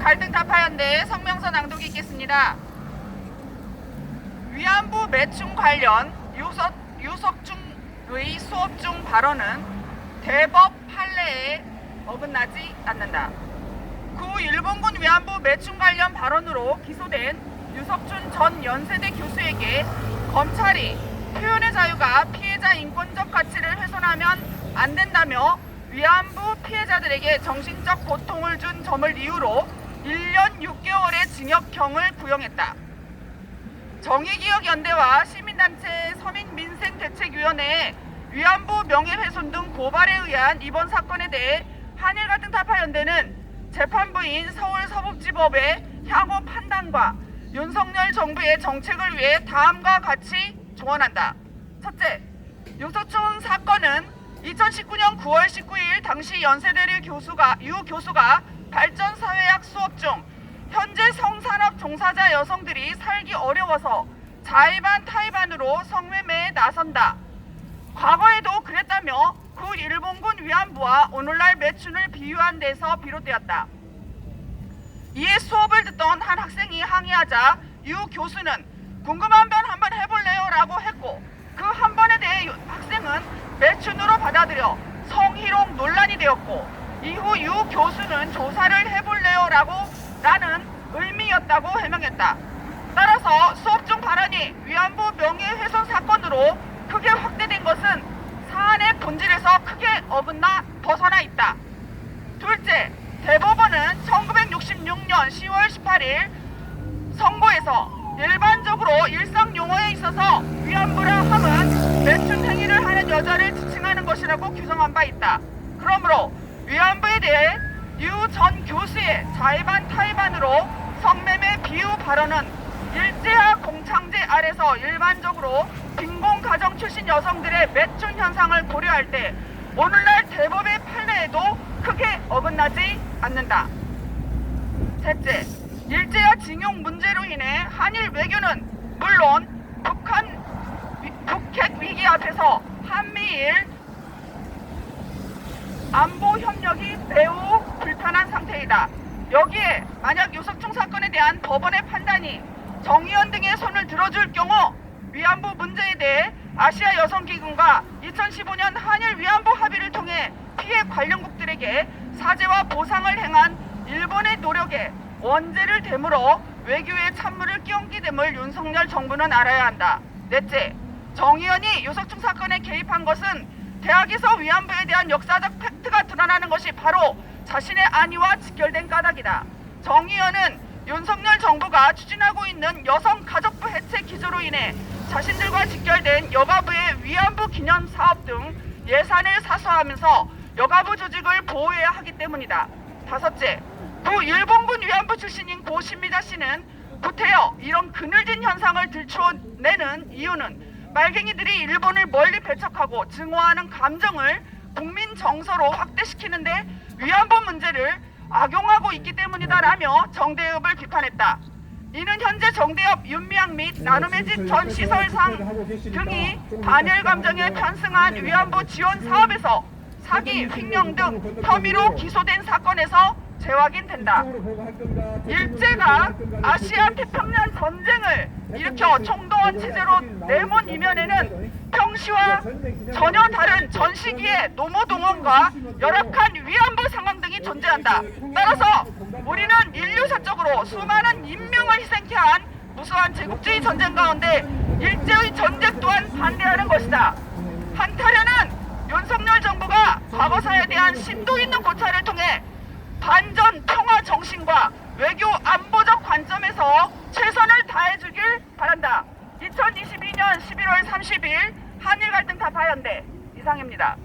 갈등 타파연대 성명서 낭독이 있겠습니다. 위안부 매춘 관련 유석중의 수업 중 발언은 대법 판례에 어긋나지 않는다. 구 일본군 위안부 매춘 관련 발언으로 기소된 유석준 전 연세대 교수에게 검찰이 표현의 자유가 피해자 인권적 가치를 훼손하면 안 된다며 위안부 피해자들에게 정신적 고통을 준 점을 이유로 1년 6개월의 징역형을 구형했다. 정의기억연대와 시민단체 서민민생대책위원회의 위안부 명예훼손 등 고발에 의한 이번 사건에 대해 한일 갈등 타파연대는 재판부인 서울서북지법의 향후 판단과 윤석열 정부의 정책을 위해 다음과 같이 조언한다. 첫째, 유석준 사건은 2019년 9월 19일 당시 연세대를 유 교수가 발전사회학 수업 중 현재 성산업 종사자 여성들이 살기 어려워서 자의반 타의반으로 성매매에 나선다. 과거에도 그랬다며 그 일본군 위안부와 오늘날 매춘을 비유한 데서 비롯되었다. 이에 수업을 듣던 한 학생이 항의하자 유 교수는 궁금한 변 한번 해볼래요? 라고 했고 그 한 번에 대해 학생은 매춘으로 받아들여 성희롱 논란이 되었고 이후 유 교수는 조사를 해볼래요? 라는 의미였다고 해명했다. 따라서 수업 중 발언이 위안부 명예훼손 사건으로 크게 확대된 것은 사안의 본질에서 크게 어긋나 벗어나 있다. 둘째, 대법원은 1966년 10월 18일 선고에서 일반적으로 일상 용어에 있어서 위안부라 함은 매춘 행위를 하는 여자를 지칭하는 것이라고 규정한 바 있다. 그러므로 위안부에 대해 유 전 교수의 자의반 타의반으로 성매매 비유 발언은 일제하 공창제 아래서 일반적으로 빈곤 가정 출신 여성들의 매춘 현상을 고려할 때 오늘날 대법의 판례에도 크게 어긋나지 않는다. 셋째, 일제하 징용 문제로 인해 한일 외교는 물론 북핵 위기 앞에서 한미일 안보 협력이 매우 불편한 상태이다. 여기에 만약 유석준 사건에 대한 법원의 판단이 정의연 등의 손을 들어줄 경우 위안부 문제에 대해 아시아 여성기금과 2015년 한일 위안부 합의를 통해 피해 관련국들에게 사죄와 보상을 행한 일본의 노력에 원죄를 되물어 외교의 찬물을 끼얹기됨을 윤석열 정부는 알아야 한다. 넷째, 정의연이 유석준 사건에 개입한 것은 대학에서 위안부에 대한 역사적 팩트가 드러나는 것이 바로 자신의 안위와 직결된 까닭이다. 정의연은 윤석열 정부가 추진하고 있는 여성가족부 해체 기조로 인해 자신들과 직결된 여가부의 위안부 기념 사업 등 예산을 사수하면서 여가부 조직을 보호해야 하기 때문이다. 다섯째, 또 일본군 위안부 출신인 고 신미자 씨는 구태여 이런 그늘진 현상을 들춰내는 이유는 말갱이들이 일본을 멀리 배척하고 증오하는 감정을 국민 정서로 확대시키는데 위안부 문제를 악용하고 있기 때문이다라며 정대협을 비판했다. 이는 현재 정대협, 윤미향 및 나눔의 집 전 시설상 등이 반일 감정에 편승한 위안부 지원 사업에서 사기, 횡령 등 혐의로 기소된 사건에서 재확인된다. 일제가 아시아 태평양 전쟁을 일으켜 총동원 체제로 내몬 이면에는 평시와 전혀 다른 전 시기의 노모 동원과 열악한 위안부 상황 등이 존재한다. 따라서 우리는 인류사적으로 수많은 인명을 희생케 한 무수한 제국주의 전쟁 가운데 일제의 전쟁 또한 반대하는 것이다. 한타련은 윤석열 정부가 과거사에 대한 심도 있는 고찰을 통해 반전 평화 정신과 외교 안보적 관점에서 최선을 다해주길 바란다. 2022년 11월 30일 한일 갈등 타파연대 이상입니다.